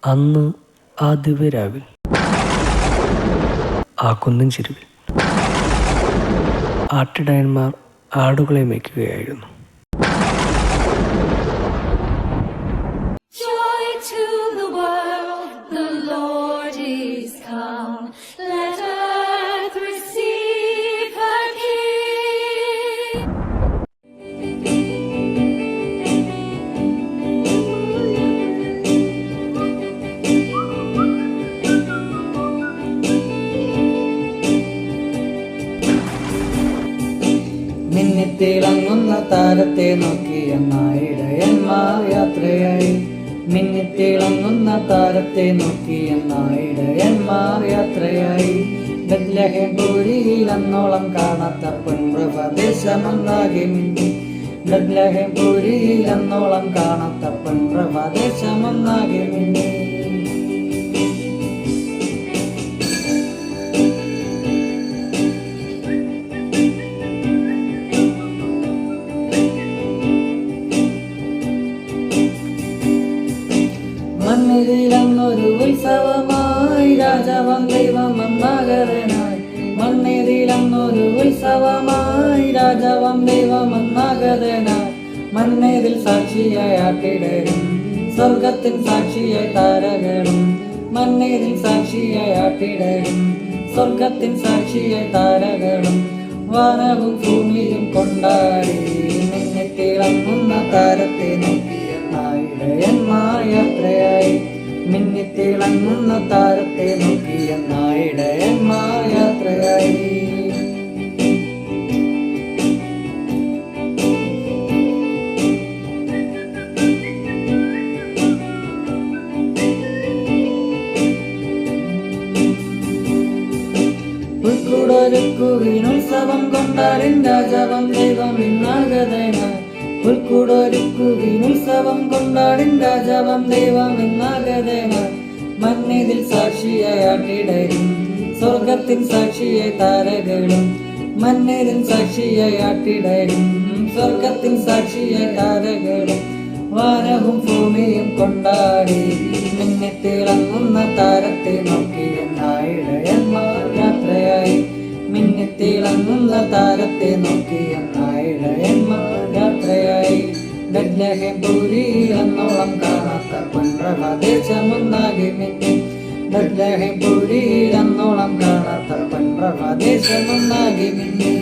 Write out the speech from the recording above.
അന്ന് ആ ദിവ്യരാവിൽ ആ കുന്നിൻ ചെരുവിൽ ആട്ടിടയന്മാർ ആടുകളെ മേയ്ക്കുകയായിരുന്നു. Joy to the world, the Lord is come. Let earth receive her King. മിന്നിത്തിളങ്ങുന്ന താരത്തെ നോക്കിയ നായിടയന്മാർ യാത്രയായി. മിന്നിത്തിളങ്ങുന്ന താരത്തെ നോക്കിയ നായിടയന്മാർ യാത്രയായി. ബത്ലഹേം പുരിയിൽ അന്നോളം കാണാത്ത പൊൻപ്രഭദേശമൊന്നാകെ മിന്നി. ബത്ലഹേം പുരിയിൽ അന്നോളം കാണാത്ത പൊൻപ്രഭദേശമൊന്നാകെ മിന്നി. മണ്ണിതിലന്നൊരു ഉത്സവമായി രാജാവാം ദൈവം വന്നാഗതനായി. മണ്ണിതിലന്നൊരു ഉത്സവമായി രാജാവാം ദൈവം വന്നാഗതനായി. മണ്ണിതിൽ സാക്ഷിയായി ആട്ടിടരും സ്വർഗത്തിൻ സാക്ഷിയായി താരകളും. മണ്ണിതിൽ സാക്ഷിയായി ആട്ടിടരും സ്വർഗത്തിൻ സാക്ഷിയായി താരകളും. വാനവും ഭൂമിയും കൊണ്ടാടി മിന്നിത്തിളങ്ങുന്ന താരത്തെ നോക്കിയ നായിടയന്മാർ യാത്രയായി. മിന്നിത്തിളങ്ങുന്ന താരത്തെ നോക്കിയ നായിടയന്മാർ യാത്രയായി. പുൽക്കൂടൊരുക്കുവിനുത്സവം കൊണ്ടാടിൻ രാജാവാം ദൈവം ഇന്നാഗതനായി. പുൽക്കൂടൊരുക്കുവിനുത്സവം കൊണ്ടാടിൻ രാജാവാം ദൈവം ഇന്നാഗതനായി. മണ്ണിതിൽ സാക്ഷിയായി ആട്ടിടരും സ്വർഗത്തിൻ സാക്ഷിയായി താരകളും. മണ്ണിതിൽ സാക്ഷിയായി ആട്ടിടരും സ്വർഗത്തിൻ സാക്ഷിയായി താരകളും. വാനവും ഭൂമിയും കൊണ്ടാടി മിന്നിത്തിളങ്ങുന്ന താരത്തെ നോക്കിയ നായിടയന്മാർ യാത്രയായി. മിന്നിത്തിളങ്ങുന്ന താരത്തെ നോക്കിയ നായിടയന്മാർ യാത്രയായി. ബത്ലഹേം പുരിയിൽ അന്നോളം കാണാത്ത പൊൻപ്രഭദേശമൊന്നാകെ മിന്നി. ബത്ലഹേം പുരിയിൽ അന്നോളം കാണാത്ത പൊൻപ്രഭദേശമൊന്നാകെ മിന്നി.